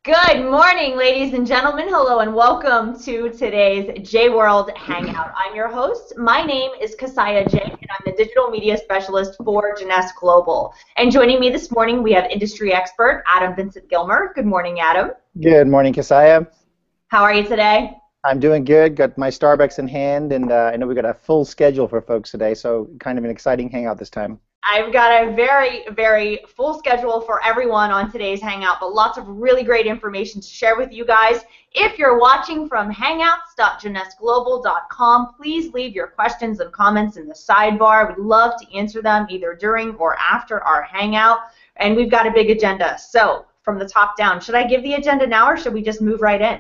Good morning, ladies and gentlemen. Hello and welcome to today's Jworld Hangout. I'm your host. My name is Kasaya J, and I'm the digital media specialist for Jeunesse Global. And joining me this morning, we have industry expert Adam Vincent Gilmer. Good morning, Adam. Good morning, Kasaya. How are you today? I'm doing good. Got my Starbucks in hand, and I know we got a full schedule for folks today, so kind of an exciting hangout this time. I've got a very full schedule for everyone on today's Hangout, but lots of really great information to share with you guys. If you're watching from hangouts.jeunesseglobal.com, please leave your questions and comments in the sidebar. We'd love to answer them either during or after our Hangout, and we've got a big agenda. So, from the top down, should I give the agenda now or should we just move right in?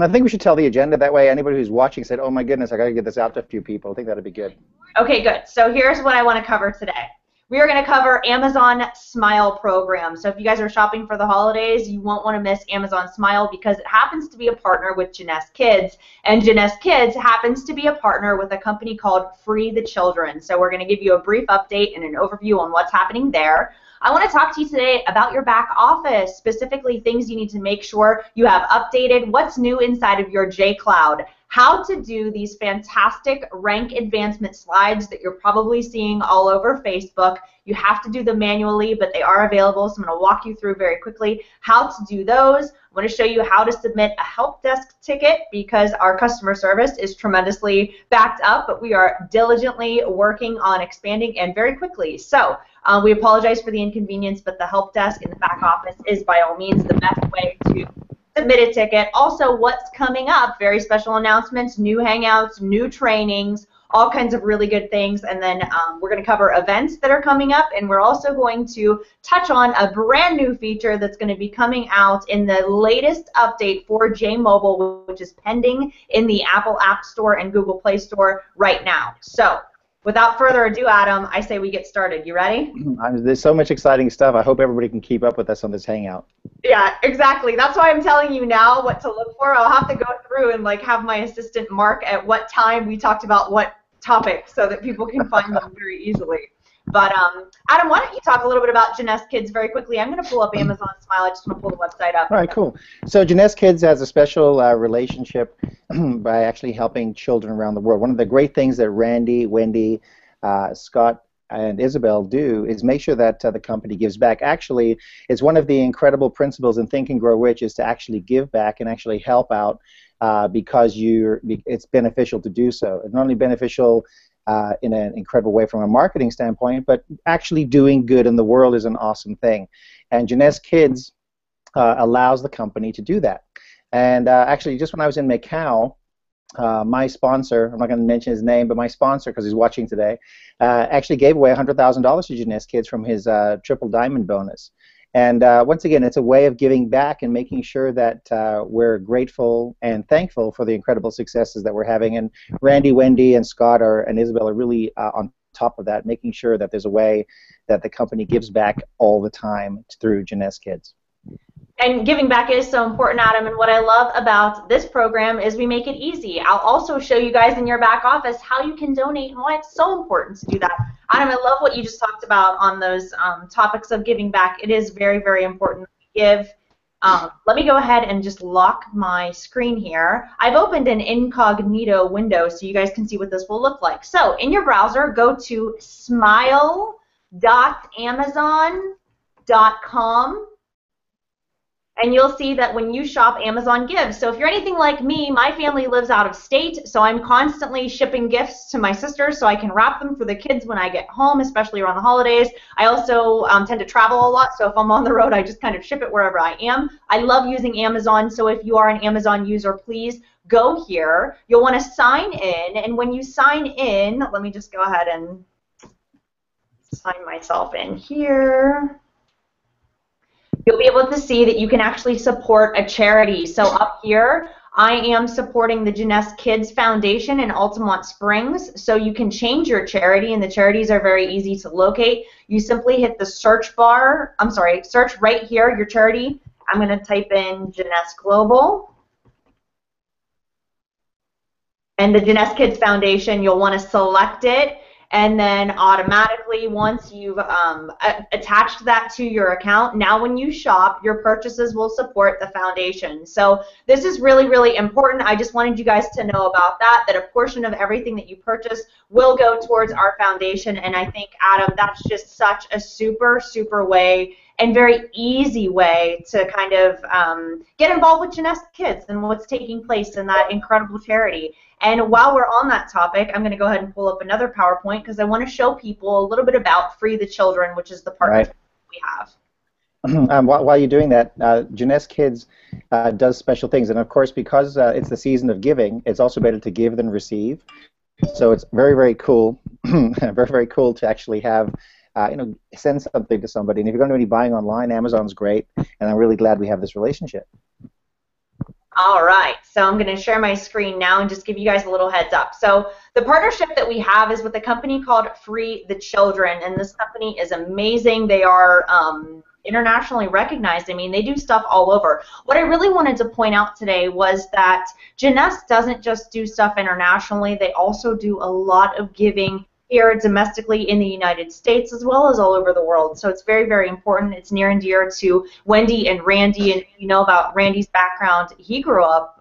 I think we should tell the agenda. That way anybody who's watching said, oh my goodness, I got to get this out to a few people. I think that'd be good. Okay, good. So here's what I want to cover today. We are going to cover Amazon Smile program. So if you guys are shopping for the holidays, you won't want to miss Amazon Smile because it happens to be a partner with Jeunesse Kids. And Jeunesse Kids happens to be a partner with a company called Free the Children. So we're going to give you a brief update and an overview on what's happening there. I want to talk to you today about your back office, specifically things you need to make sure you have updated, what's new inside of your JCloud, how to do these fantastic rank advancement slides that you're probably seeing all over Facebook. You have to do them manually, but they are available, so I'm going to walk you through very quickly how to do those. I'm going to show you how to submit a help desk ticket because our customer service is tremendously backed up, but we are diligently working on expanding and very quickly. So we apologize for the inconvenience, but the help desk in the back office is by all means the best way to submit a ticket. Also, what's coming up, very special announcements, new hangouts, new trainings, all kinds of really good things. And then we're going to cover events that are coming up, and we're also going to touch on a brand new feature that's going to be coming out in the latest update for JMobile, which is pending in the Apple App Store and Google Play Store right now. So without further ado, Adam, I say we get started. You ready? There's so much exciting stuff. I hope everybody can keep up with us on this hangout. Yeah, exactly. That's why I'm telling you now what to look for. I'll have to go through and have my assistant mark at what time we talked about what topic so that people can find them very easily. But Adam, why don't you talk a little bit about Jeunesse Kids very quickly? I'm going to pull up Amazon Smile. I just want to pull the website up. All right, cool. So Jeunesse Kids has a special relationship by actually helping children around the world. One of the great things that Randy, Wendy, Scott, and Isabel do is make sure that the company gives back. Actually, it's one of the incredible principles in Think and Grow Rich is to actually give back and actually help out because it's beneficial to do so. It's not only beneficial in an incredible way from a marketing standpoint, but actually doing good in the world is an awesome thing. And Jeunesse Kids allows the company to do that. And actually, just when I was in Macau, my sponsor, I'm not going to mention his name, but my sponsor, because he's watching today, actually gave away $100,000 to Jeunesse Kids from his Triple Diamond bonus. And once again, it's a way of giving back and making sure that we're grateful and thankful for the incredible successes that we're having. And Randy, Wendy, and Scott and Isabel are really on top of that, making sure that there's a way that the company gives back all the time through Jeunesse Kids. And giving back is so important, Adam, and what I love about this program is we make it easy. I'll also show you guys in your back office how you can donate and why it's so important to do that. Adam, I love what you just talked about on those topics of giving back. It is very important to give. Let me go ahead and just lock my screen here. I've opened an incognito window so you guys can see what this will look like. So in your browser, go to smile.amazon.com. And you'll see that when you shop, Amazon gives. So if you're anything like me, my family lives out of state, so I'm constantly shipping gifts to my sisters so I can wrap them for the kids when I get home, especially around the holidays. I also tend to travel a lot, so if I'm on the road, I just kind of ship it wherever I am. I love using Amazon, so if you are an Amazon user, please go here. You'll want to sign in, and when you sign in, let me just go ahead and sign myself in here. You'll be able to see that you can actually support a charity. So up here, I am supporting the Jeunesse Kids Foundation in Altamont Springs. So you can change your charity, and the charities are very easy to locate. You simply hit the search bar, search right here, your charity. I'm going to type in Jeunesse Global. And the Jeunesse Kids Foundation, you'll want to select it. and then automatically once you've attached that to your account, now when you shop, your purchases will support the foundation. So this is really, really important. I just wanted you guys to know about that, that a portion of everything that you purchase will go towards our foundation. And I think, Adam, that's just such a super, super way and very easy way to kind of get involved with Jeunesse Kids and what's taking place in that incredible charity. And while we're on that topic, I'm going to go ahead and pull up another PowerPoint because I want to show people a little bit about Free the Children, which is the partnership we have. While you're doing that, Jeunesse Kids does special things, and of course, because it's the season of giving, it's also better to give than receive. So it's very, very cool, very, very cool to actually have, send something to somebody. And if you're going to be buying online, Amazon's great, and I'm really glad we have this relationship. All right, so I'm going to share my screen now and just give you guys a little heads up. So the partnership that we have is with a company called Free the Children, and this company is amazing. They are internationally recognized. I mean, they do stuff all over. What I really wanted to point out today was that Jeunesse doesn't just do stuff internationally. They also do a lot of giving here domestically in the United States as well as all over the world. So it's very, very important. It's near and dear to Wendy and Randy, and you know about Randy's background. He grew up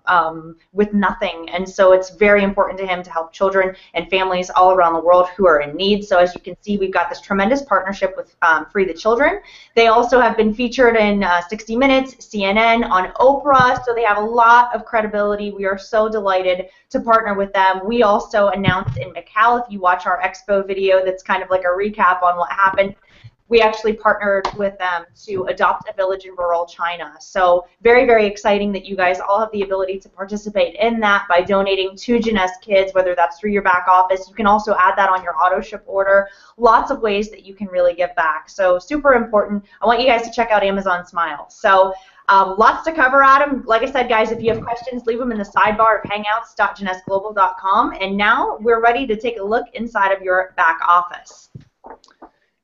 with nothing, and so it's very important to him to help children and families all around the world who are in need. So as you can see, we've got this tremendous partnership with Free the Children. They also have been featured in 60 Minutes, CNN, on Oprah, so they have a lot of credibility. We are so delighted to partner with them. We also announced in Macau, if you watch our Expo video that's kind of like a recap on what happened, we actually partnered with them to adopt a village in rural China. So very, very exciting that you guys all have the ability to participate in that by donating to Jeunesse Kids, whether that's through your back office. You can also add that on your auto ship order. Lots of ways that you can really give back. So super important. I want you guys to check out Amazon Smile. So lots to cover, Adam. Like I said, guys, if you have questions, leave them in the sidebar of hangouts.jeunesseglobal.com. And now we're ready to take a look inside of your back office.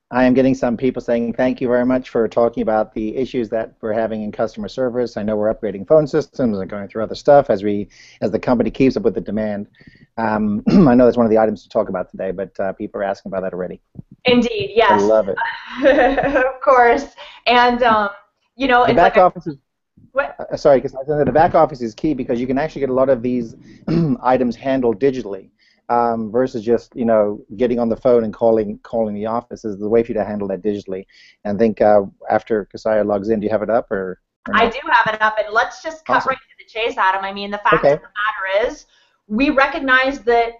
I am getting some people saying thank you very much for talking about the issues that we're having in customer service. I know we're upgrading phone systems and going through other stuff as the company keeps up with the demand. I know that's one of the items to talk about today, but people are asking about that already. Indeed, yes. I love it. Of course. And, you know, the back office is, what? Sorry, because the back office is key because you can actually get a lot of these items handled digitally. Versus just getting on the phone and calling the office is the way for you to handle that digitally. And I think after Keziah logs in, do you have it up or I do have it up, and let's just cut right to the chase, Adam. I mean, the fact of the matter is, we recognize that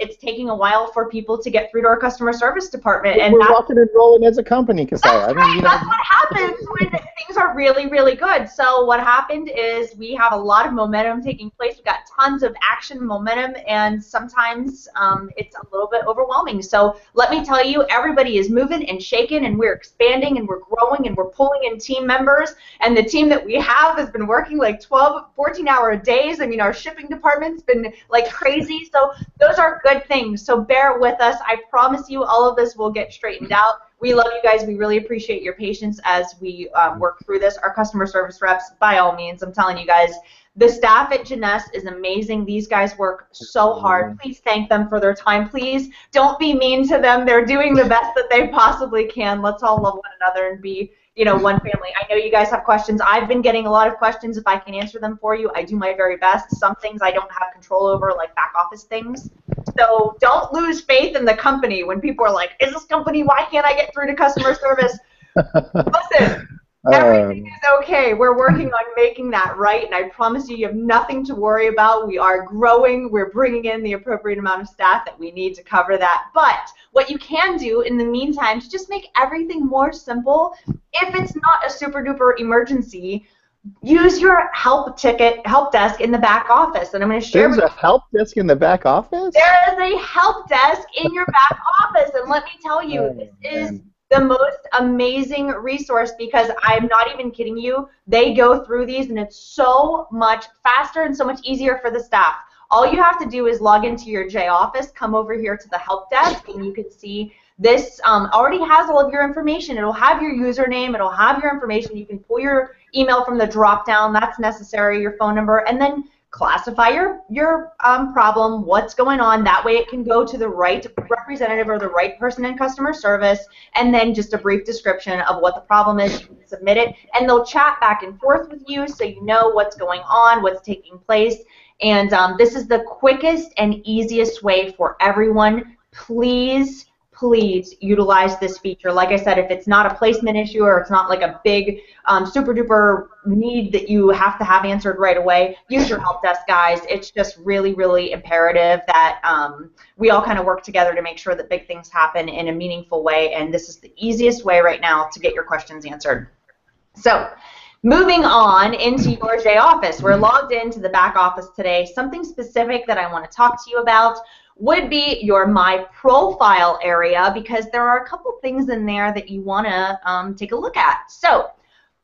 it's taking a while for people to get through to our customer service department, and we're rocking and rolling as a company, Keziah. That's what happens when things are really, really good. So what happened is we have a lot of momentum taking place. We've got tons of action momentum, and sometimes it's a little bit overwhelming. So let me tell you, everybody is moving and shaking, and we're expanding, and we're growing, and we're pulling in team members. And the team that we have has been working like 12, 14-hour days. I mean, our shipping department's been like crazy. So those are good things. So bear with us. I promise you all of this will get straightened out. We love you guys. We really appreciate your patience as we work through this. Our customer service reps, by all means, I'm telling you guys, the staff at Jeunesse is amazing. These guys work so hard. Please thank them for their time. Please don't be mean to them. They're doing the best that they possibly can. Let's all love one another and be, one family. I know you guys have questions. I've been getting a lot of questions. If I can answer them for you, I do my very best. Some things I don't have control over, like back office things. So don't lose faith in the company when people are like, is this company, why can't I get through to customer service? Listen, everything is okay. We're working on making that right, and I promise you, you have nothing to worry about. We are growing. We're bringing in the appropriate amount of staff that we need to cover that. But what you can do in the meantime to just make everything more simple, if it's not a super-duper emergency, use your help desk in the back office. And I'm going to share. There's a help desk in the back office? There is a help desk in your back office, and let me tell you, this is the most amazing resource because I'm not even kidding you. They go through these, and it's so much faster and so much easier for the staff. All you have to do is log into your J office, come over here to the help desk, and you can see this already has all of your information. It'll have your username. It'll have your information. You can pull your email from the drop-down. That's necessary, your phone number, and then classify your problem, what's going on. That way it can go to the right representative or the right person in customer service, and then just a brief description of what the problem is. You can submit it, and they'll chat back and forth with you so you know what's going on, what's taking place. And this is the quickest and easiest way for everyone. Please utilize this feature. Like I said, if it's not a placement issue or it's not like a big super duper need that you have to have answered right away, use your help desk, guys. It's just really, really imperative that we all kind of work together to make sure that big things happen in a meaningful way, and this is the easiest way right now to get your questions answered. So, moving on into your J office, we're logged into the back office today. Something specific that I want to talk to you about would be your My Profile area, because there are a couple things in there that you want to take a look at. So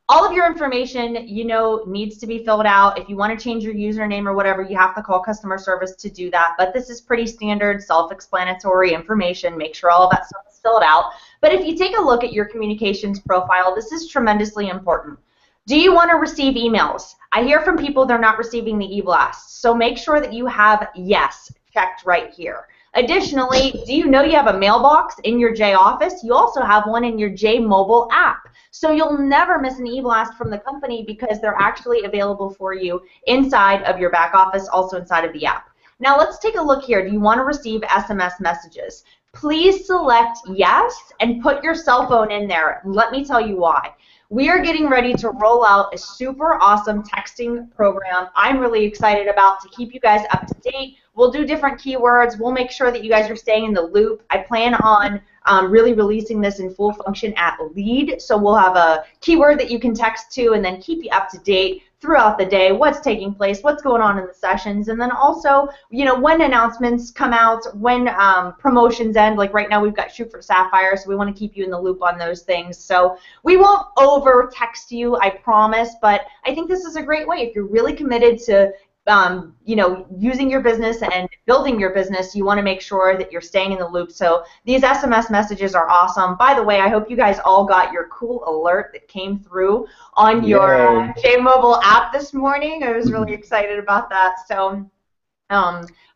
all of your information, you know, needs to be filled out. If you want to change your username or whatever, you have to call customer service to do that. But this is pretty standard, self-explanatory information. Make sure all of that stuff is filled out. But if you take a look at your communications profile, this is tremendously important. Do you want to receive emails? I hear from people they're not receiving the e-blasts. So make sure that you have yes checked right here. Additionally, do you know you have a mailbox in your J office? You also have one in your J mobile app. So you'll never miss an e-blast from the company because they're actually available for you inside of your back office, also inside of the app. Now let's take a look here. Do you want to receive SMS messages? Please select yes and put your cell phone in there. Let me tell you why. We are getting ready to roll out a super awesome texting program I'm really excited about to keep you guys up to date. We'll do different keywords. We'll make sure that you guys are staying in the loop. I plan on really releasing this in full function at lead. So we'll have a keyword that you can text to and then keep you up to date throughout the day, what's taking place, what's going on in the sessions, and then also, you know, when announcements come out, when promotions end. Like right now we've got Shoot for Sapphire, so we want to keep you in the loop on those things. So we won't over text you, I promise, but I think this is a great way. If you're really committed to you know, using your business and building your business, you want to make sure that you're staying in the loop. So these SMS messages are awesome. By the way, I hope you guys all got your cool alert that came through on your J mobile app this morning. I was really excited about that. So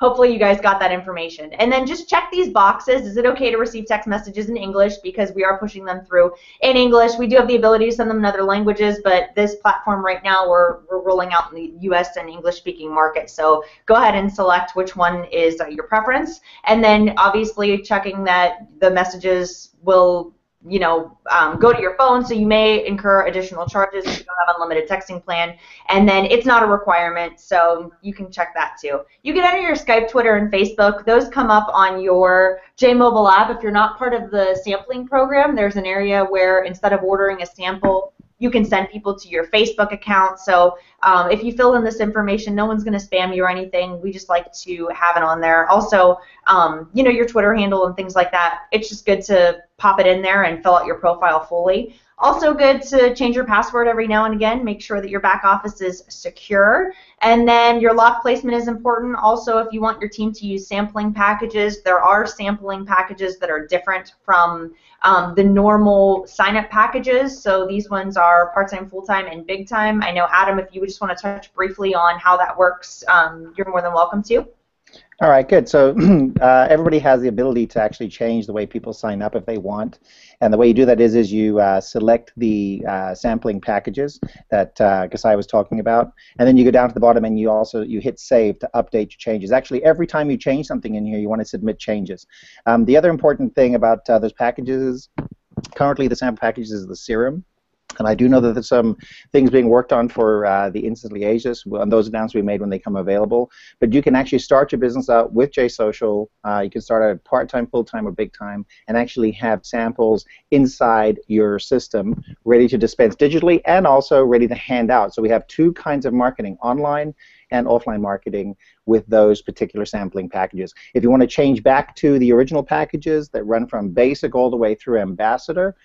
hopefully you guys got that information. And then just check these boxes. Is it okay to receive text messages in English? Because we are pushing them through in English. We do have the ability to send them in other languages, but this platform right now we're rolling out in the US and English-speaking market. So go ahead and select which one is your preference. And then obviously checking that the messages will, you know, go to your phone, so you may incur additional charges if you don't have unlimited texting plan, and then it's not a requirement, so you can check that too. You can enter your Skype, Twitter, and Facebook. Those come up on your J mobile app. If you're not part of the sampling program, there's an area where instead of ordering a sample, you can send people to your Facebook account. So if you fill in this information, no one's going to spam you or anything. We just like to have it on there. Also, you know, your Twitter handle and things like that. It's just good to pop it in there and fill out your profile fully. Also good to change your password every now and again. Make sure that your back office is secure. And then your lock placement is important. Also, if you want your team to use sampling packages, there are sampling packages that are different from the normal sign-up packages. So these ones are part-time, full-time, and big-time. I know, Adam, if you just want to touch briefly on how that works, you're more than welcome to. All right, good. So everybody has the ability to actually change the way people sign up if they want. And the way you do that is you select the sampling packages that Kasai was talking about. And then you go down to the bottom and you hit save to update your changes. Actually, every time you change something in here, you want to submit changes. The other important thing about those packages, currently the sample package is the serum. And I do know that there's some things being worked on for the instant liaisons, and those announcements will be made when they come available. But you can actually start your business out with Jsocial. You can start out part-time, full-time, or big-time, and actually have samples inside your system ready to dispense digitally and also ready to hand out. So we have two kinds of marketing, online and offline marketing, with those particular sampling packages. If you want to change back to the original packages that run from basic all the way through ambassador,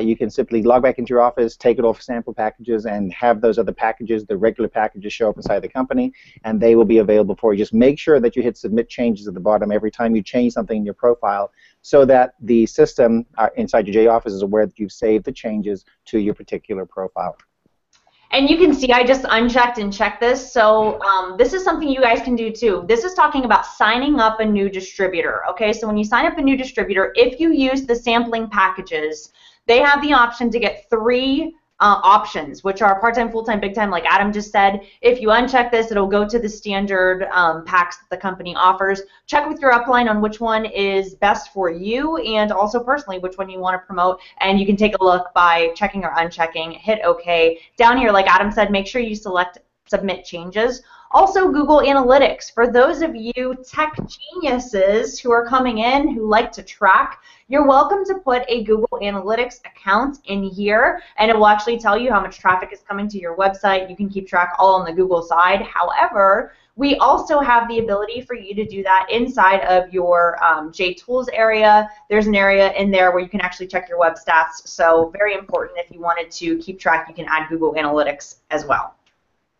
you can simply log back into your office, take it off sample packages, and have those other packages, the regular packages, show up inside the company, and they will be available for you. Just make sure that you hit submit changes at the bottom every time you change something in your profile, so that the system inside your J office is aware that you've saved the changes to your particular profile. And you can see I just unchecked and checked this. So this is something you guys can do too. This is talking about signing up a new distributor. Okay, so when you sign up a new distributor, if you use the sampling packages, they have the option to get 3 options, which are part-time, full-time, big time, like Adam just said. If you uncheck this, it'll go to the standard packs that the company offers. Check with your upline on which one is best for you, and also personally which one you want to promote, and you can take a look by checking or unchecking. Hit OK. Down here, like Adam said, make sure you select submit changes. Also, Google Analytics. For those of you tech geniuses who are coming in who like to track, you're welcome to put a Google Analytics account in here, and it will actually tell you how much traffic is coming to your website. You can keep track all on the Google side. However, we also have the ability for you to do that inside of your JTools area. There's an area in there where you can actually check your web stats. So very important. If you wanted to keep track, you can add Google Analytics as well.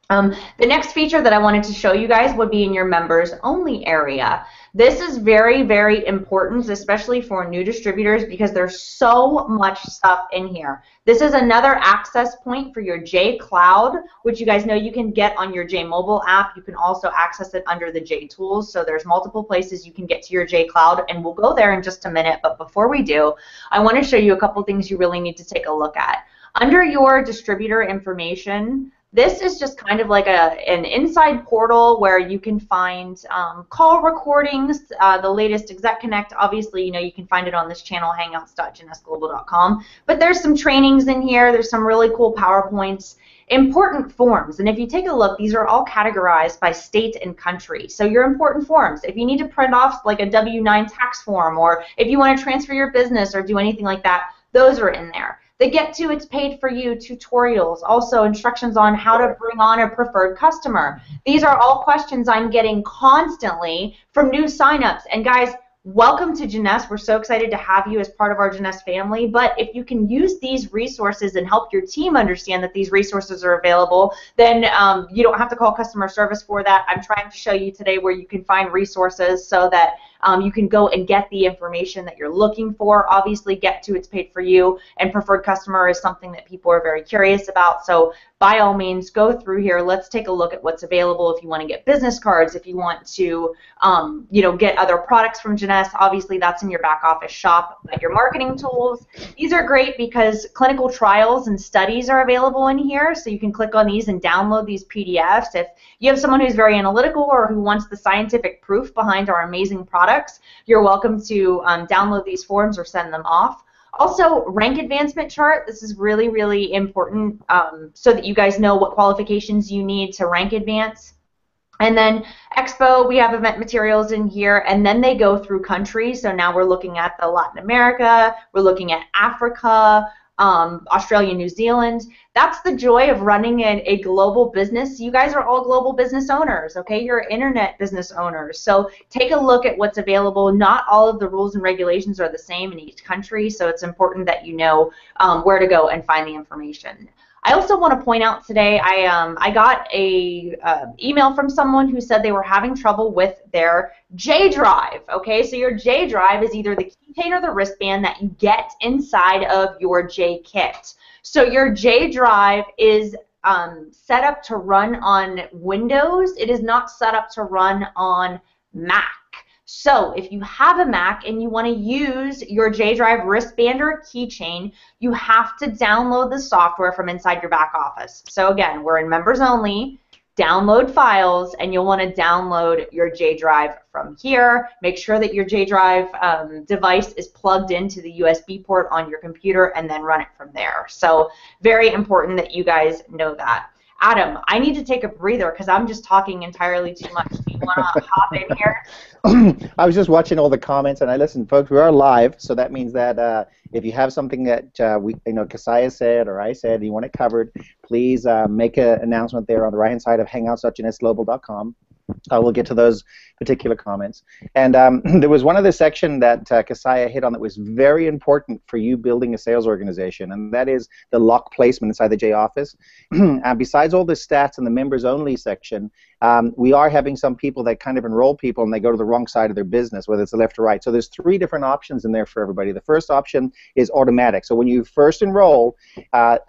The next feature that I wanted to show you guys would be in your members only area. This is very, very important, especially for new distributors, because there's so much stuff in here. This is another access point for your J Cloud, which you guys know you can get on your J Mobile app. You can also access it under the J Tools. So there's multiple places you can get to your J Cloud, and we'll go there in just a minute. But before we do, I want to show you a couple things you really need to take a look at. Under your distributor information, this is just kind of like an inside portal where you can find call recordings, the latest Exec Connect. Obviously, you know, you can find it on this channel, hangouts.jnsglobal.com. But there's some trainings in here. There's some really cool PowerPoints. Important forms, and if you take a look, these are all categorized by state and country. So your important forms, if you need to print off like a W-9 tax form, or if you want to transfer your business or do anything like that, those are in there. The Get To It's Paid For You tutorials, also instructions on how to bring on a preferred customer. These are all questions I'm getting constantly from new signups. And guys, welcome to Jeunesse. We're so excited to have you as part of our Jeunesse family. But if you can use these resources and help your team understand that these resources are available, then you don't have to call customer service for that. I'm trying to show you today where you can find resources so that you can go and get the information that you're looking for. Obviously, Get To It's Paid For You and preferred customer is something that people are very curious about. So by all means, go through here. Let's take a look at what's available. If you want to get business cards, if you want to you know, get other products from Jeunesse, obviously that's in your back office shop. But your marketing tools, these are great because clinical trials and studies are available in here. So you can click on these and download these PDFs. If you have someone who's very analytical or who wants the scientific proof behind our amazing products, you're welcome to download these forms or send them off. Also, rank advancement chart. This is really, really important so that you guys know what qualifications you need to rank advance. And then Expo, we have event materials in here, and then they go through countries. So now we're looking at the Latin America, we're looking at Africa, Australia, New Zealand. That's the joy of running a global business. You guys are all global business owners, okay? You're internet business owners. So take a look at what's available. Not all of the rules and regulations are the same in each country, so it's important that you know where to go and find the information. I also want to point out today, I got a email from someone who said they were having trouble with their J Drive. Okay, so your J Drive is either the keychain or the wristband that you get inside of your J Kit. So your J Drive is set up to run on Windows. It is not set up to run on Mac. So if you have a Mac and you want to use your J Drive wristband or keychain, you have to download the software from inside your back office. So again, we're in members only, download files, and you'll want to download your J Drive from here. Make sure that your J Drive device is plugged into the USB port on your computer and then run it from there. So very important that you guys know that. Adam, I need to take a breather because I'm just talking entirely too much. Do you want to hop in here? I was just watching all the comments, and I listened, folks. We are live, so that means that if you have something that Keziah said or I said, you want it covered, please make an announcement there on the right-hand side of hangouts.jnsglobal.com. We'll get to those particular comments. And there was one other section that Keziah hit on that was very important for you building a sales organization, and that is the lock placement inside the J office. Besides all the stats in the members only section, we are having some people that kind of enroll people and they go to the wrong side of their business, whether it's the left or right. So there's 3 different options in there for everybody. The first option is automatic. So when you first enroll,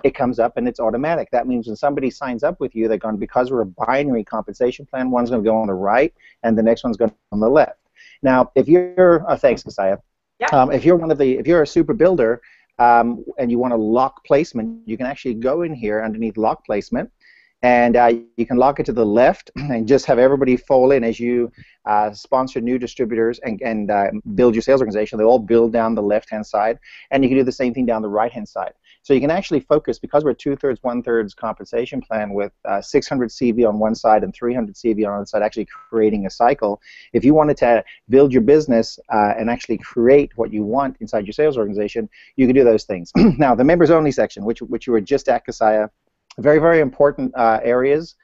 it comes up and it's automatic. That means when somebody signs up with you, they're going, because we're a binary compensation plan, one's going to go on the right and the next one's going on the left. Now, if you're, thanks, Kasaya. Yeah. If you're a super builder and you want to lock placement, you can actually go in here underneath lock placement, and you can lock it to the left and just have everybody fall in as you sponsor new distributors and build your sales organization. They all build down the left-hand side, and you can do the same thing down the right-hand side. So you can actually focus, because we're 2/3, 1/3 compensation plan with 600 CV on one side and 300 CV on the other side, actually creating a cycle. If you wanted to build your business and actually create what you want inside your sales organization, you can do those things. Now, the members-only section, which you were just at, Kasaya, very, very important areas,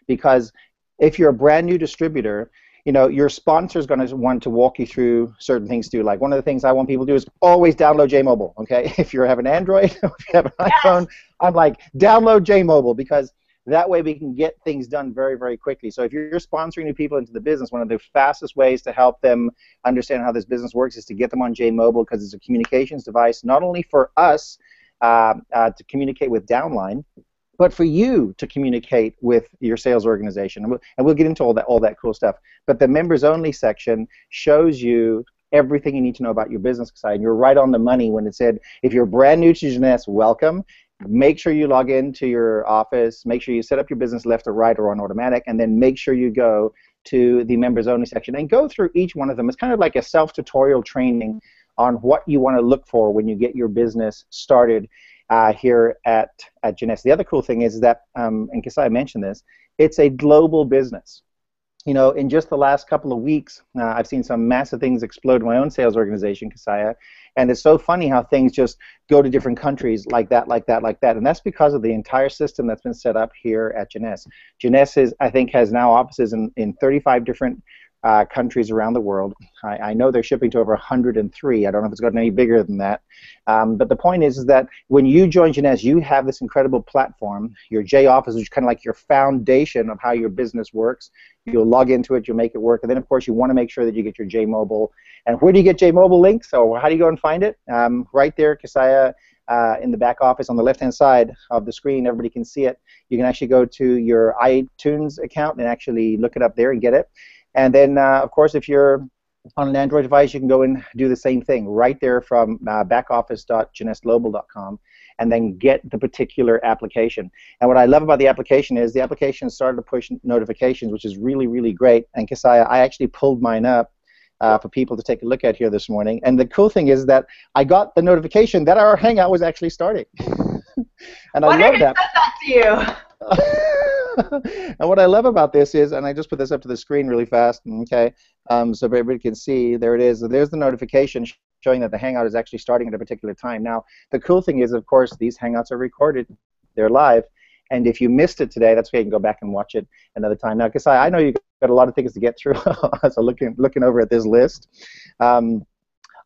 because if you're a brand new distributor, you know, your sponsor is going to want to walk you through certain things too. Like, one of the things I want people to do is always download JMobile, okay? If you have an Android, if you have an iPhone, I'm like, download JMobile, because that way we can get things done very, very quickly. So if you're sponsoring new people into the business, one of the fastest ways to help them understand how this business works is to get them on JMobile, because it's a communications device, not only for us to communicate with downline, but for you to communicate with your sales organization. And we'll get into all that cool stuff. But the members only section shows you everything you need to know about your business side. And you're right on the money when it said, if you're brand new to Jeunesse, welcome. Make sure you log into your office, make sure you set up your business left or right or on automatic, and then make sure you go to the members only section and go through each one of them. It's kind of like a self-tutorial training on what you want to look for when you get your business started here at Jeunesse. The other cool thing is that, and Kasaya mentioned this, it's a global business. You know, in just the last couple of weeks, I've seen some massive things explode in my own sales organization, Kasaya, and it's so funny how things just go to different countries like that, and that's because of the entire system that's been set up here at Jeunesse. Jeunesse, I think, has now offices in 35 different countries around the world. I know they're shipping to over 103. I don't know if it's gotten any bigger than that. But the point is that when you join Jeunesse, you have this incredible platform. Your J office is kind of like your foundation of how your business works. You'll log into it, you'll make it work, and then of course you want to make sure that you get your J Mobile. And where do you get J Mobile links? Or how do you go and find it? Right there, Kasaya, in the back office on the left-hand side of the screen. Everybody can see it. You can actually go to your iTunes account and actually look it up there and get it. And then, of course, if you're on an Android device, you can go and do the same thing right there from backoffice.jeunesseglobal.com, and then get the particular application. And what I love about the application is the application started to push notifications, which is really, really great. And Kasaya, I actually pulled mine up for people to take a look at here this morning. And the cool thing is that I got the notification that our Hangout was actually starting. And I love that. Said that to you. And what I love about this is, and I just put this up to the screen really fast, okay, so everybody can see, there it is. There's the notification showing that the Hangout is actually starting at a particular time. Now, the cool thing is, of course, these Hangouts are recorded. They're live. And if you missed it today, that's okay. You can go back and watch it another time. Now, Kasai, I know you've got a lot of things to get through, so looking over at this list.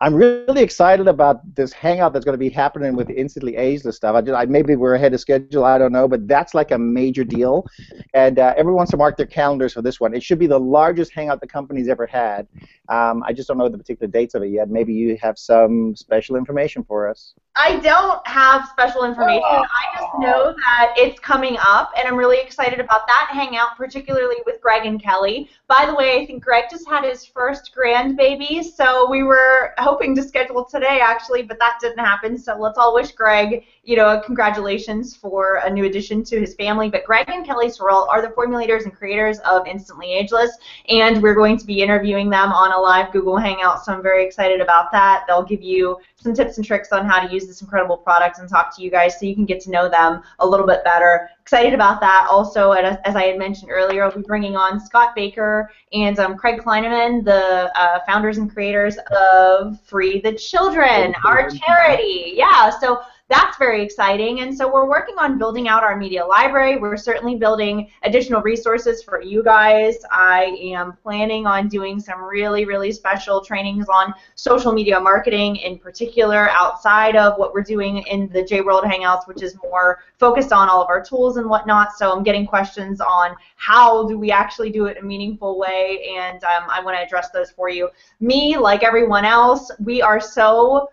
I'm really excited about this Hangout that's going to be happening with the Instantly Ageless stuff. Maybe we're ahead of schedule, I don't know, but that's like a major deal. And everyone wants to mark their calendars for this one. It should be the largest Hangout the company's ever had. I just don't know the particular dates of it yet. Maybe you have some special information for us. I don't have special information. I just know that it's coming up, and I'm really excited about that Hangout, particularly with Greg and Kelly. By the way, I think Greg just had his first grandbaby, so we were hoping to schedule today, actually, but that didn't happen. So let's all wish Greg, congratulations for a new addition to his family. But Greg and Kelly Jworld are the formulators and creators of Instantly Ageless, and we're going to be interviewing them on a live Google Hangout, so I'm very excited about that. They'll give you some tips and tricks on how to use this incredible product and talk to you guys so you can get to know them a little bit better. Excited about that. Also, as I had mentioned earlier, I'll be bringing on Scott Baker and Craig Kleineman, the founders and creators of Free the Children, our charity. Yeah, so that's very exciting. And so we're working on building out our media library. We're certainly building additional resources for you guys. I am planning on doing some really, really special trainings on social media marketing in particular, outside of what we're doing in the Jworld Hangouts, which is more focused on all of our tools and whatnot. So I'm getting questions on how do we actually do it in a meaningful way, and I want to address those for you. Me, like everyone else, we are so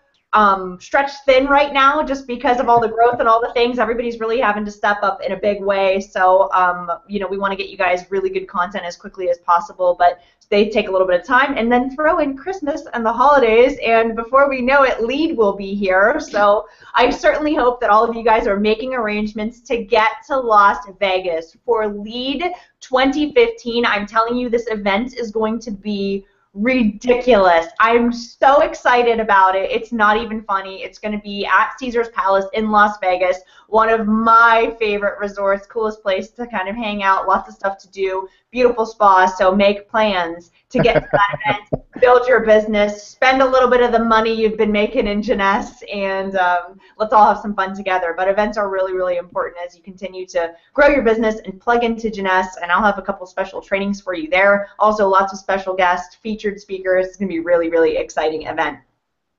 stretched thin right now just because of all the growth and all the things. Everybody's really having to step up in a big way. So, you know, we want to get you guys really good content as quickly as possible, but they take a little bit of time. And then throw in Christmas and the holidays, and before we know it, LEAD will be here. So I certainly hope that all of you guys are making arrangements to get to Las Vegas for LEAD 2015. I'm telling you, this event is going to be ridiculous. I'm so excited about it. It's not even funny. It's going to be at Caesar's Palace in Las Vegas, one of my favorite resorts, coolest place to kind of hang out, lots of stuff to do, beautiful spas. So make plans to get to that event, build your business, spend a little bit of the money you've been making in Jeunesse, and let's all have some fun together. But events are really, really important as you continue to grow your business and plug into Jeunesse, and I'll have a couple special trainings for you there. Also, lots of special guests, featured speakers. It's going to be a really, really exciting event.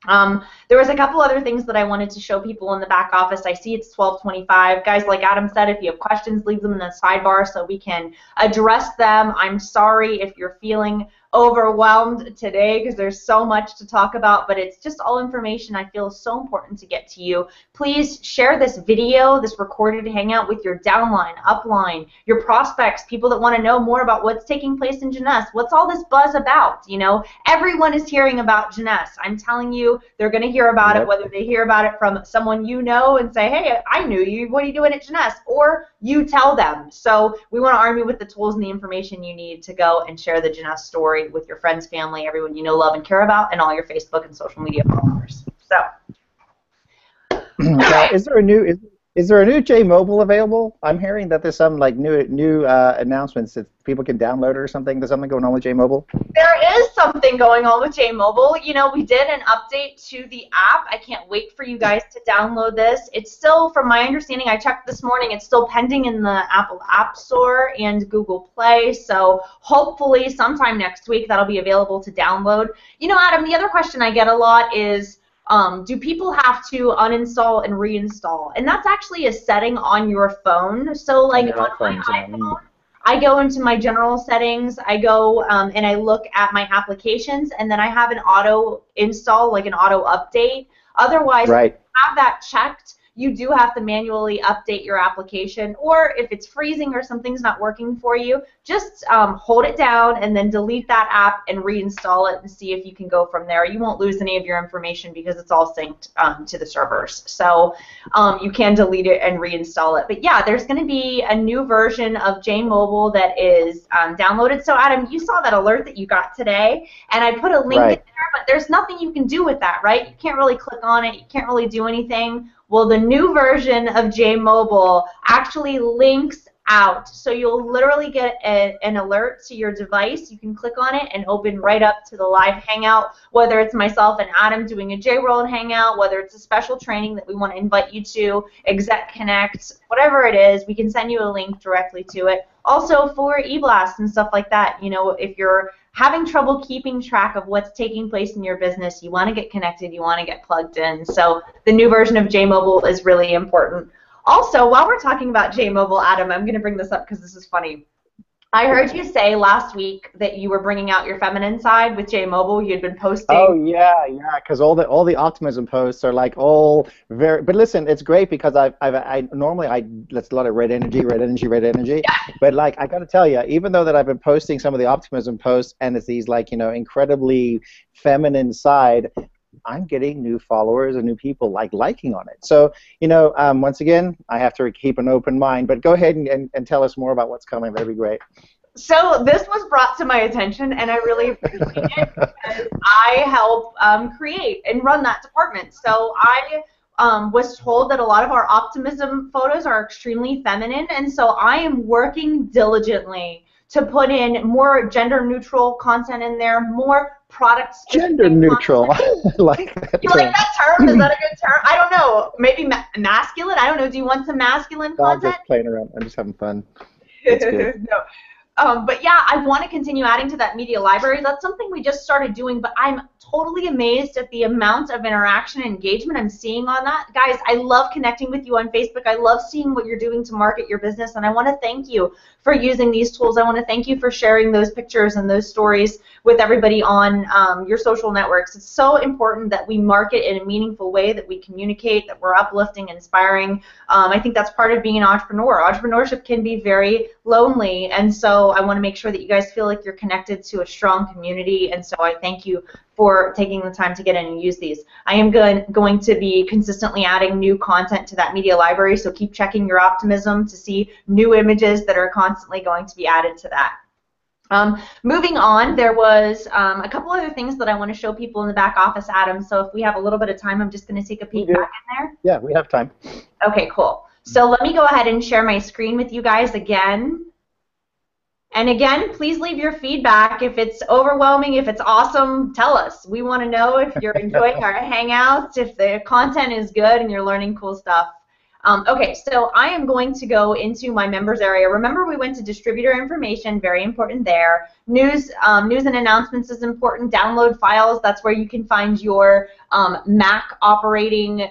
There was a couple other things that I wanted to show people in the back office. I see it's 12:25. Guys, like Adam said, if you have questions, leave them in the sidebar so we can address them. I'm sorry if you're feeling overwhelmed today because there's so much to talk about, but it's just all information I feel is so important to get to you. Please share this video, this recorded hangout, with your downline, upline, your prospects, people that want to know more about what's taking place in Jeunesse. What's all this buzz about? You know, everyone is hearing about Jeunesse. I'm telling you, they're going to hear about it, whether they hear about it from someone you know and say, hey, I knew you, what are you doing at Jeunesse? Or you tell them. So we want to arm you with the tools and the information you need to go and share the Jeunesse story with your friends, family, everyone you know, love, and care about, and all your Facebook and social media followers. So, now, is there a new J Mobile available? I'm hearing that there's some like new announcements that people can download or something. There's something going on with J Mobile? There is something going on with J Mobile. You know, we did an update to the app. I can't wait for you guys to download this. It's still, from my understanding, I checked this morning, it's still pending in the Apple App Store and Google Play. So hopefully sometime next week that'll be available to download. You know, Adam, the other question I get a lot is, do people have to uninstall and reinstall? And that's actually a setting on your phone. So like on my iPhone, I go into my general settings, I go and I look at my applications, and then I have an auto install, like an auto update. Otherwise, if you have that checked, you do have to manually update your application, or if it's freezing or something's not working for you, just hold it down and then delete that app and reinstall it and see if you can go from there. You won't lose any of your information because it's all synced to the servers. So you can delete it and reinstall it. But yeah, there's going to be a new version of J Mobile that is downloaded. So Adam, you saw that alert that you got today, and I put a link in there, but there's nothing you can do with that, right? You can't really click on it. You can't really do anything. Well, the new version of J Mobile actually links out. So you'll literally get an alert to your device. You can click on it and open right up to the live hangout, whether it's myself and Adam doing a Jworld hangout, whether it's a special training that we want to invite you to, Exec Connect, whatever it is, we can send you a link directly to it. Also for e-blasts and stuff like that, you know, if you're having trouble keeping track of what's taking place in your business, you want to get connected, you want to get plugged in. So the new version of J Mobile is really important. Also, while we're talking about J Mobile, Adam, I'm going to bring this up because this is funny. I heard you say last week that you were bringing out your feminine side with J Mobile. You had been posting. Oh yeah, because all the optimism posts are like all very. But listen, it's great because I normally that's a lot of red energy. Yeah. But like I got to tell you, even though that I've been posting some of the optimism posts and it's these like incredibly feminine side, I'm getting new followers and new people liking on it. So once again, I have to keep an open mind. But go ahead and tell us more about what's coming. That'd be great. So this was brought to my attention, and I really appreciate it because I help create and run that department. So I was told that a lot of our optimism photos are extremely feminine, and so I am working diligently to put in more gender-neutral content in there, more product-specific Gender neutral. content. I like that You term. like that term? Is that a good term? I don't know. Maybe masculine? I don't know. Do you want some masculine No, I'm content? just playing around. I'm just having fun. That's good. No. But yeah, I want to continue adding to that media library. That's something we just started doing, but I'm totally amazed at the amount of interaction and engagement I'm seeing on that. Guys, I love connecting with you on Facebook. I love seeing what you're doing to market your business, and I want to thank you for using these tools. I want to thank you for sharing those pictures and those stories with everybody on your social networks. It's so important that we market in a meaningful way, that we communicate, that we're uplifting, inspiring. I think that's part of being an entrepreneur. Entrepreneurship can be very lonely, and so I want to make sure that you guys feel like you're connected to a strong community, and so I thank you for taking the time to get in and use these. I am going to be consistently adding new content to that media library, so keep checking your optimism to see new images that are constantly going to be added to that. Moving on, there was a couple other things that I want to show people in the back office, Adam, so if we have a little bit of time, I'm just going to take a peek back in there. Yeah, we have time. Okay, cool. So let me go ahead and share my screen with you guys again. And again, please leave your feedback. If it's overwhelming, if it's awesome, tell us. We want to know if you're enjoying our hangouts, if the content is good and you're learning cool stuff. Okay, so I am going to go into my members area. Remember, we went to distributor information, very important there. News and announcements is important. Download files, that's where you can find your Mac operating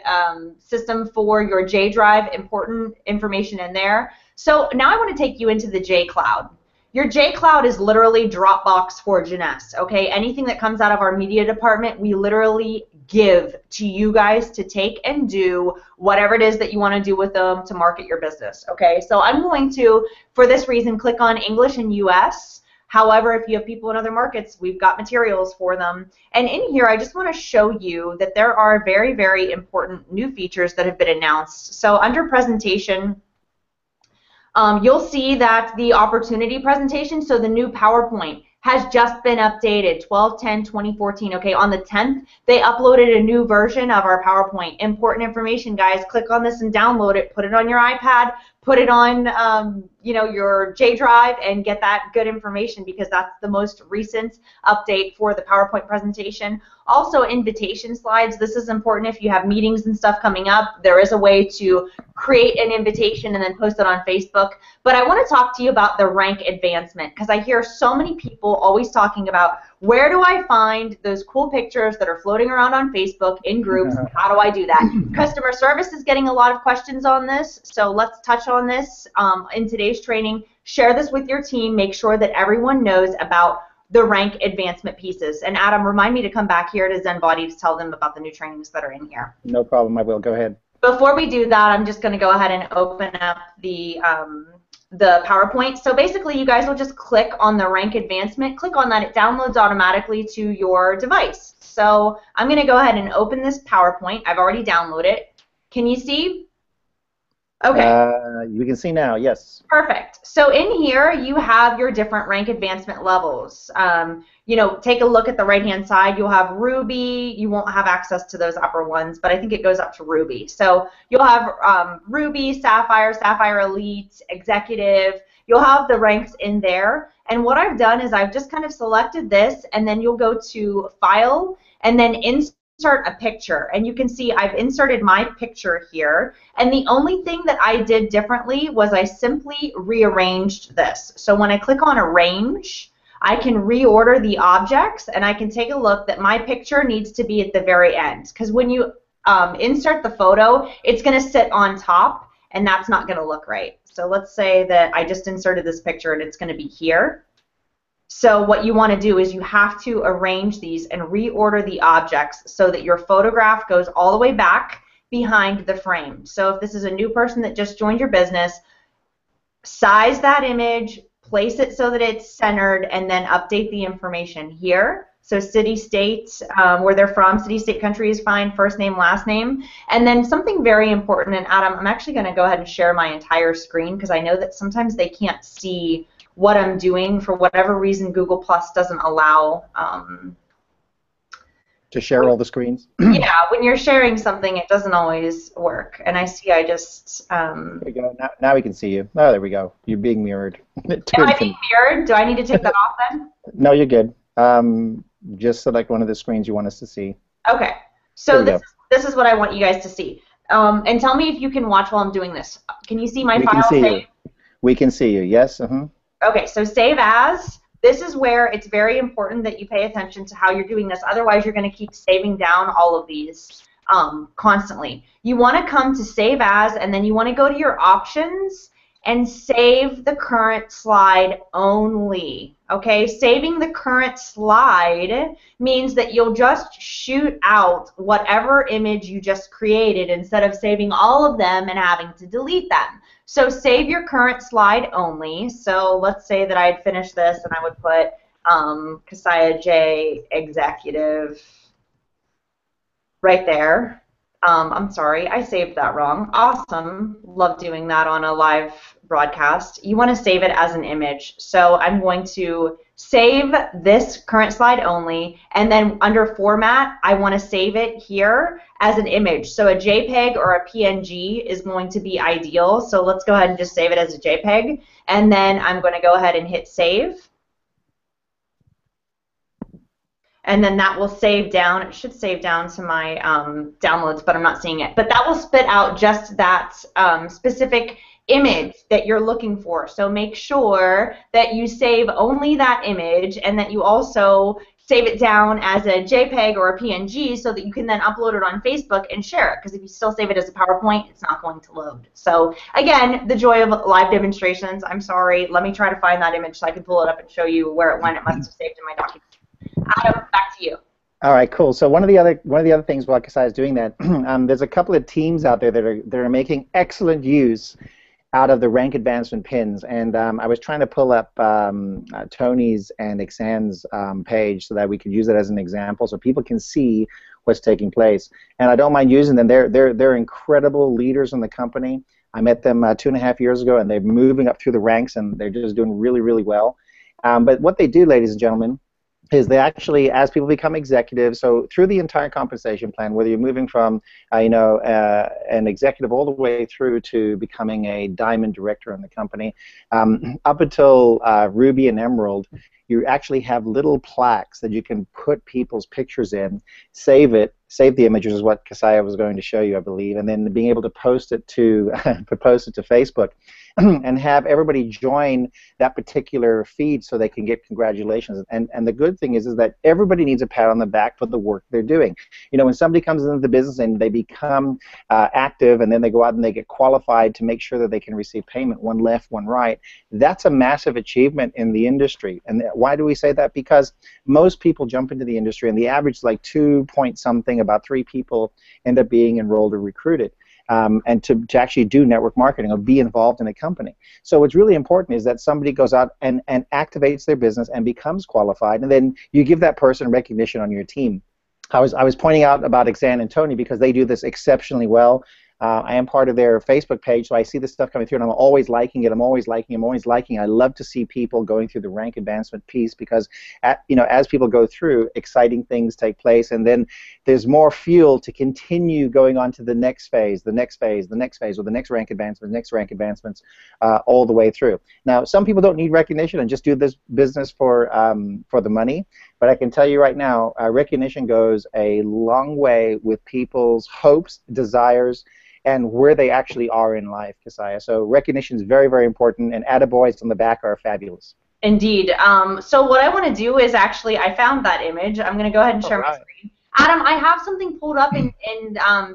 system for your J drive, important information in there. So now I want to take you into the J Cloud. Your J Cloud is literally Dropbox for Jeunesse, okay? Anything that comes out of our media department, we literally give to you guys to take and do whatever it is that you want to do with them to market your business, okay? So I'm going to, for this reason, click on English and US. However, if you have people in other markets, we've got materials for them. And in here, I just want to show you that there are very, very important new features that have been announced. So under presentation, you'll see that the opportunity presentation, so the new PowerPoint, has just been updated, 12/10/2014. Okay, on the 10th, they uploaded a new version of our PowerPoint. Important information, guys. Click on this and download it. Put it on your iPad. Put it on, you know, your J drive and get that good information, because that's the most recent update for the PowerPoint presentation. Also, invitation slides. This is important if you have meetings and stuff coming up. There is a way to create an invitation and then post it on Facebook. But I want to talk to you about the rank advancement, because I hear so many people always talking about, where do I find those cool pictures that are floating around on Facebook in groups? How do I do that? Customer service is getting a lot of questions on this, so let's touch on this in today's training. Share this with your team. Make sure that everyone knows about the rank advancement pieces. And Adam, remind me to come back here to ZenBody to tell them about the new trainings that are in here. No problem, I will. Go ahead. Before we do that, I'm just going to go ahead and open up the PowerPoint. So basically, you guys will just click on the rank advancement. Click on that. It downloads automatically to your device. So I'm going to go ahead and open this PowerPoint. I've already downloaded it. Can you see? Okay. You can see now, yes. Perfect. So in here, you have your different rank advancement levels. You know, take a look at the right-hand side. You'll have Ruby. You won't have access to those upper ones, but I think it goes up to Ruby. So you'll have Ruby, Sapphire, Sapphire Elite, Executive. You'll have the ranks in there. And what I've done is I've just kind of selected this, and then you'll go to File, and then insert a picture, and you can see I've inserted my picture here, and the only thing that I did differently was I simply rearranged this. So when I click on Arrange, I can reorder the objects, and I can take a look that my picture needs to be at the very end, because when you insert the photo, it's going to sit on top, and that's not going to look right. So let's say that I just inserted this picture and it's going to be here. So what you want to do is you have to arrange these and reorder the objects so that your photograph goes all the way back behind the frame. So if this is a new person that just joined your business, size that image, place it so that it's centered, and then update the information here. So city, state, where they're from, city, state, country is fine, first name, last name. And then something very important, and Adam, I'm actually going to go ahead and share my entire screen because I know that sometimes they can't see what I'm doing. For whatever reason, Google Plus doesn't allow To share all the screens? Yeah, when you're sharing something, it doesn't always work. And I see I just, There we go. Now we can see you. Oh, there we go. You're being mirrored to am I being infinity. mirrored? Do I need to take that off then? No, you're good. Just select one of the screens you want us to see. Okay. There So we go. this is what I want you guys to see. And tell me if you can watch while I'm doing this. Can you see my We can file see save? you. We can see you. Yes. Okay, so save as. This is where it's very important that you pay attention to how you're doing this. Otherwise, you're going to keep saving down all of these constantly. You want to come to save as, and then you want to go to your options and save the current slide only. Okay, saving the current slide means that you'll just shoot out whatever image you just created instead of saving all of them and having to delete them. So save your current slide only. So let's say that I'd finish this and I would put Keziah J Executive right there. I'm sorry, I saved that wrong. Awesome. Love doing that on a live broadcast. You want to save it as an image. So I'm going to save this current slide only, and then under format, I want to save it here as an image. So a JPEG or a PNG is going to be ideal. So let's go ahead and just save it as a JPEG, and then I'm going to go ahead and hit save. And then that will save down. It should save down to my downloads, but I'm not seeing it. But that will spit out just that specific image that you're looking for. So make sure that you save only that image, and that you also save it down as a JPEG or a PNG so that you can then upload it on Facebook and share it. Because if you still save it as a PowerPoint, it's not going to load. So again, the joy of live demonstrations. I'm sorry. Let me try to find that image so I can pull it up and show you where it went. It must have saved in my document. Adam, back to you. All right, cool. So one of the other things while Keziah is doing that, there's a couple of teams out there that are making excellent use out of the rank advancement pins, and I was trying to pull up Tony's and Ixan's page so that we could use it as an example, so people can see what's taking place. And I don't mind using them. They're incredible leaders in the company. I met them 2.5 years ago, and they're moving up through the ranks, and they're just doing really, really well. But what they do, ladies and gentlemen, is they actually, as people become executives, so through the entire compensation plan, whether you're moving from, an executive all the way through to becoming a diamond director in the company, up until Ruby and Emerald, you actually have little plaques that you can put people's pictures in, save the image, which is what Keziah was going to show you, I believe, and then being able to post it to Facebook, and have everybody join that particular feed so they can get congratulations. And the good thing is that everybody needs a pat on the back for the work they're doing. You know, when somebody comes into the business and they become active, and then they go out and they get qualified to make sure that they can receive payment, one left, one right, that's a massive achievement in the industry. And why do we say that? Because most people jump into the industry, and the average is like 2 point something, about 3 people end up being enrolled or recruited. And to actually do network marketing or be involved in a company. So what's really important is that somebody goes out and activates their business and becomes qualified, and then you give that person recognition on your team. I was pointing out about Ixan and Tony because they do this exceptionally well. I am part of their Facebook page, so I see this stuff coming through, and I'm always liking it. I'm always liking. I love to see people going through the rank advancement piece because, as people go through, exciting things take place, and then there's more fuel to continue going on to the next phase, or the next rank advancements, all the way through. Now, some people don't need recognition and just do this business for the money, but I can tell you right now, recognition goes a long way with people's hopes, desires, and where they actually are in life, Keziah. So recognition is very, very important, and attaboys on the back are fabulous. Indeed. So what I want to do is actually, I found that image. I'm going to go ahead and share my screen. Adam, I have something pulled up in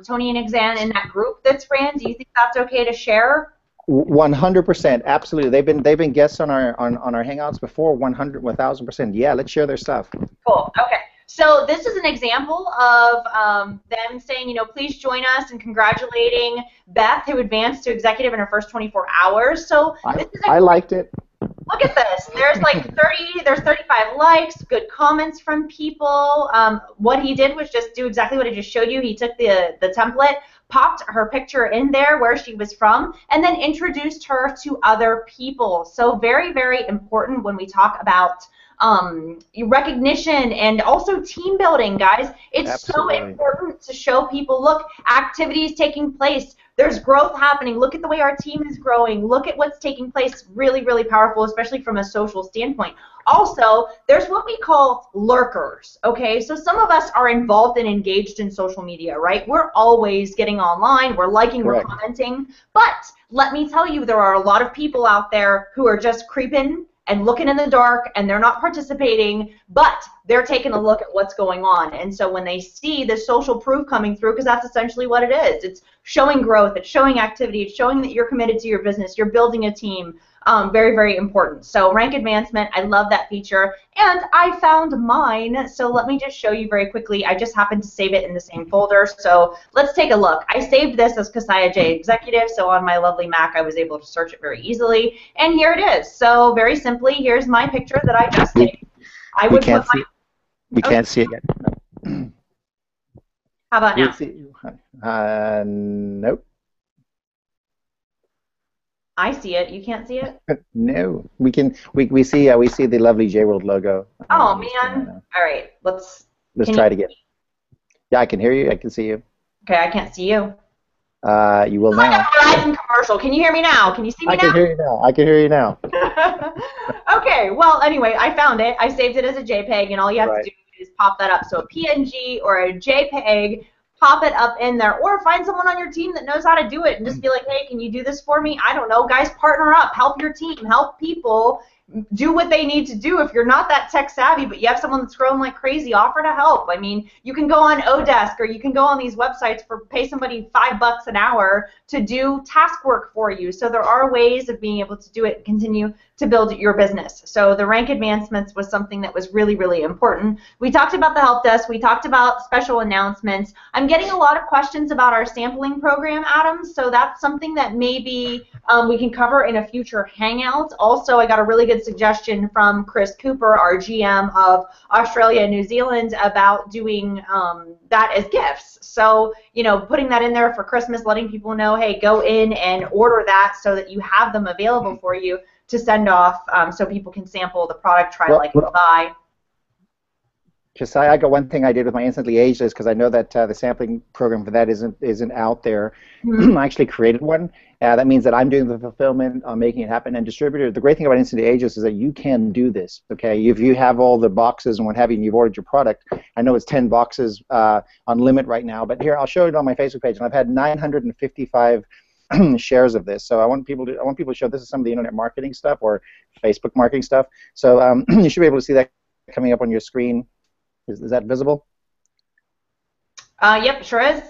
Tony and Ixan in that group that's ran. Do you think that's okay to share? 100%, absolutely. They've been guests on our Hangouts before. 1,000%. Yeah, let's share their stuff. Cool. Okay. So this is an example of them saying, please join us and congratulating Beth, who advanced to executive in her first 24 hours. So I liked it. Look at this. There's like 35 likes, good comments from people. What he did was just do exactly what I just showed you. He took the template, popped her picture in there where she was from, and then introduced her to other people. So very, very important when we talk about recognition, and also team building, guys. It's Absolutely. so important to show people, look, activities taking place. There's growth happening. Look at the way our team is growing. Look at what's taking place. Really, really powerful, especially from a social standpoint. Also, there's what we call lurkers, okay? So some of us are involved and engaged in social media, right? We're always getting online, we're liking, Correct. we're commenting, but let me tell you, there are a lot of people out there who are just creeping and looking in the dark, and they're not participating, but they're taking a look at what's going on. And so when they see the social proof coming through, because that's essentially what it is, it's showing growth, it's showing activity, it's showing that you're committed to your business, you're building a team. Very, very important. So rank advancement, I love that feature. And I found mine, so let me just show you very quickly. I just happened to save it in the same folder, so let's take a look. I saved this as Kesia J Executive, so on my lovely Mac I was able to search it very easily. And here it is. So very simply, here's my picture that I just saved. I would put my... We can't see it yet. No. How about now? Nope. I see it. You can't see it? No. We see the lovely Jworld logo. Oh man. All right. Let's try it again. Yeah, I can hear you. I can see you. Okay, I can't see you. You will now. Like a Verizon commercial. Can you hear me now? Can you see me now? I can hear you now. I can hear you now. Okay. Well, anyway, I found it. I saved it as a JPEG, and all you have to do is pop that up. So a PNG or a JPEG, pop it up in there, or find someone on your team that knows how to do it and just be like, hey, can you do this for me? I don't know. Guys, partner up. Help your team. Help people do what they need to do. If you're not that tech savvy, but you have someone that's growing like crazy, offer to help. I mean, you can go on Odesk, or you can go on these websites for pay somebody $5 an hour to do task work for you. So there are ways of being able to do it and continue to build your business. So the rank advancements was something that was really, really important. We talked about the help desk. We talked about special announcements. I'm getting a lot of questions about our sampling program, Adam, so that's something that maybe we can cover in a future hangout. Also, I got a really good suggestion from Chris Cooper, our GM of Australia and New Zealand, about doing that as gifts. So, you know, putting that in there for Christmas, letting people know, hey, go in and order that so that you have them available for you to send off, so people can sample the product, try like and buy. Kesia, I got one thing I did with my Instantly Ageless, because I know that the sampling program for that isn't out there. I actually created one. That means that I'm doing the fulfillment, making it happen, and distributor. The great thing about Instantly Ageless is that you can do this. Okay, if you have all the boxes and what have you, and you've ordered your product, I know it's 10 boxes on limit right now, but here I'll show it on my Facebook page, and I've had 955 shares of this. So I want people to show this is some of the internet marketing stuff or Facebook marketing stuff. So you should be able to see that coming up on your screen. Is that visible? Yep, sure is.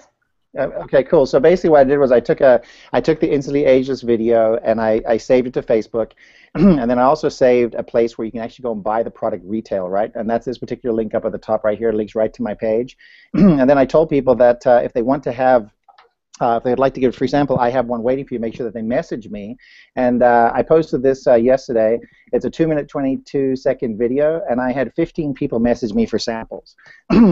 Okay, cool. So basically what I did was I took the Instantly Ageless video and I saved it to Facebook, and then I also saved a place where you can actually go and buy the product retail, right? And that's this particular link up at the top right here. It links right to my page. And then I told people that if they want to have if they'd like to get a free sample, I have one waiting for you. Make sure that they message me. And I posted this yesterday. It's a 2-minute, 22-second video, and I had 15 people message me for samples.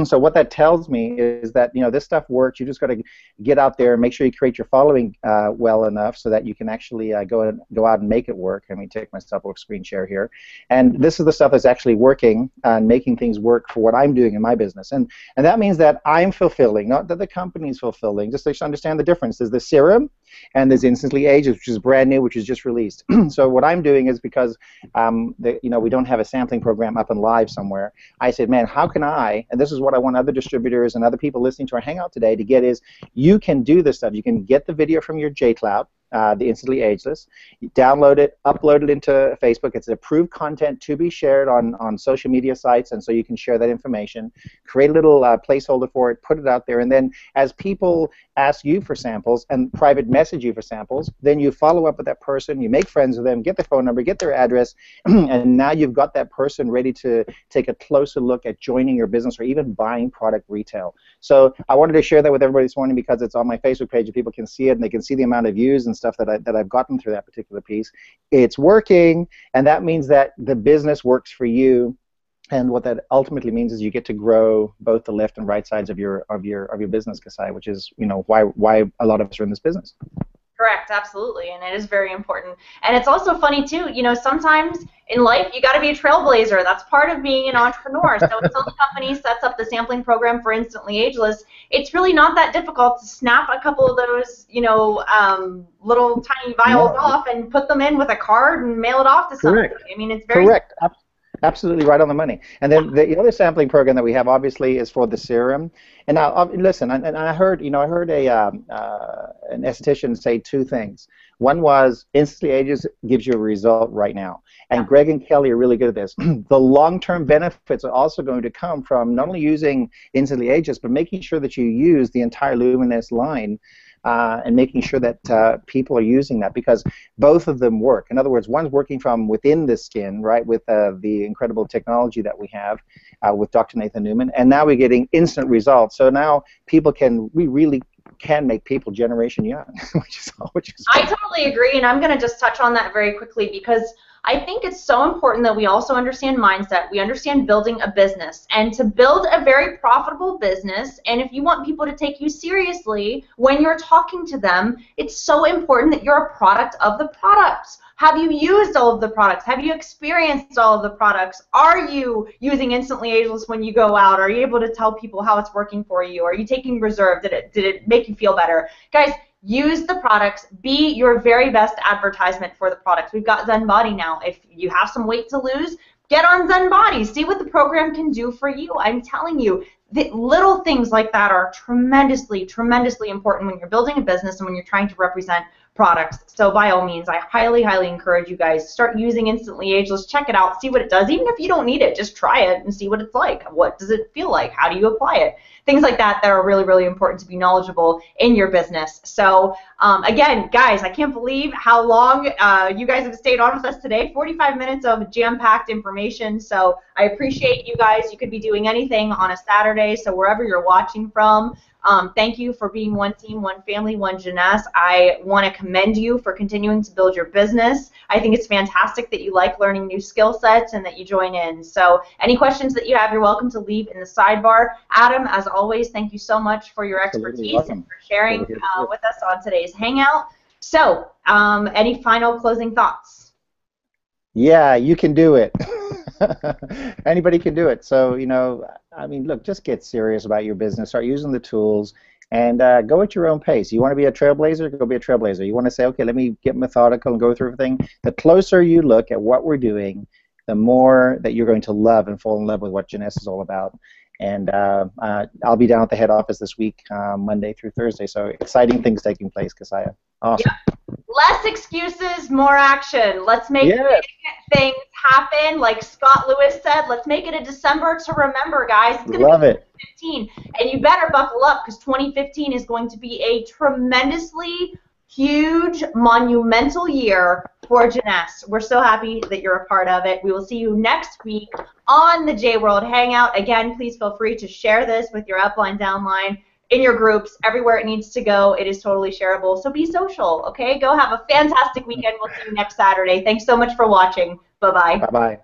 So what that tells me is that, you know, this stuff works. You just got to get out there and make sure you create your following well enough so that you can actually go out and make it work. Let me take myself off screen share here. And this is the stuff that's actually working and making things work for what I'm doing in my business. And that means that I'm fulfilling, not that the company's fulfilling. Just to understand the difference. There's the serum and there's Instantly Ageless, which is brand new, which is just released. So what I'm doing is, because we don't have a sampling program up and live somewhere, I said, man, how can I, and this is what I want other distributors and other people listening to our Hangout today to get, is you can do this stuff. You can get the video from your JCloud, the Instantly Ageless, you download it, upload it into Facebook. It's approved content to be shared on social media sites, and so you can share that information. Create a little placeholder for it, put it out there, and then as people ask you for samples and private message you for samples, then you follow up with that person, you make friends with them, get their phone number, get their address, and now you've got that person ready to take a closer look at joining your business or even buying product retail. So I wanted to share that with everybody this morning because it's on my Facebook page and people can see it and they can see the amount of views and stuff that I've gotten through that particular piece. It's working, and that means that the business works for you. And what that ultimately means is you get to grow both the left and right sides of your business, Kesia, which is, you know, why a lot of us are in this business. Correct, absolutely, and it is very important. And it's also funny too, sometimes in life you got to be a trailblazer. That's part of being an entrepreneur. So until the company sets up the sampling program for Instantly Ageless, it's really not that difficult to snap a couple of those, little tiny vials No, off and put them in with a card and mail it off to somebody. correct. I mean, it's very Correct. Absolutely right on the money. And then the other sampling program that we have obviously is for the serum. And now, listen, and I heard, I heard an esthetician say two things. One was Instantly Ages gives you a result right now. And Greg and Kelly are really good at this. The long-term benefits are also going to come from not only using Instantly Ages, but making sure that you use the entire Luminous line and making sure that people are using that, because both of them work. In other words, one's working from within the skin, right, with the incredible technology that we have with Dr. Nathan Newman, and now we're getting instant results. So now we really can make people generation young, which is I totally agree, and I'm going to just touch on that very quickly because I think it's so important that we also understand mindset. We understand building a business, and to build a very profitable business, and if you want people to take you seriously when you're talking to them, it's so important that you're a product of the products. Have you used all of the products? Have you experienced all of the products? Are you using Instantly Ageless when you go out? Are you able to tell people how it's working for you? Are you taking Reserve? Did it make you feel better? Guys, use the products. Be your very best advertisement for the products. We've got Zen Body now. If you have some weight to lose, get on Zen Body. See what the program can do for you. I'm telling you, the little things like that are tremendously, tremendously important when you're building a business and when you're trying to represent products. So by all means, I highly, highly encourage you guys, start using Instantly Ageless. Check it out. See what it does. Even if you don't need it, just try it and see what it's like. What does it feel like? How do you apply it? Things like that are really, really important to be knowledgeable in your business. So again, guys, I can't believe how long you guys have stayed on with us today. 45 minutes of jam-packed information. So I appreciate you guys. You could be doing anything on a Saturday. So wherever you're watching from, thank you for being one team, one family, one Jeunesse. I want to commend you for continuing to build your business. I think it's fantastic that you like learning new skill sets and that you join in. So any questions that you have, you're welcome to leave in the sidebar. Adam, as always, thank you so much for your expertise and for sharing with us on today's Hangout. So any final closing thoughts? Yeah, you can do it. Anybody can do it. So, I mean, look, just get serious about your business. Start using the tools and go at your own pace. You want to be a trailblazer? Go be a trailblazer. You want to say, okay, let me get methodical and go through everything. The closer you look at what we're doing, the more that you're going to love and fall in love with what Jeunesse is all about. And I'll be down at the head office this week, Monday through Thursday. So exciting things taking place, Keziah. Awesome. Yep. Less excuses, more action. Let's make big things happen. Like Scott Lewis said, let's make it a December to remember, guys. It's going to be 2015. And you better buckle up because 2015 is going to be a tremendously huge, monumental year for Jeunesse. We're so happy that you're a part of it. We will see you next week on the Jworld Hangout. Again, please feel free to share this with your upline, downline, in your groups, everywhere it needs to go. It is totally shareable. So be social, okay? Go have a fantastic weekend. We'll see you next Saturday. Thanks so much for watching. Bye-bye. Bye-bye.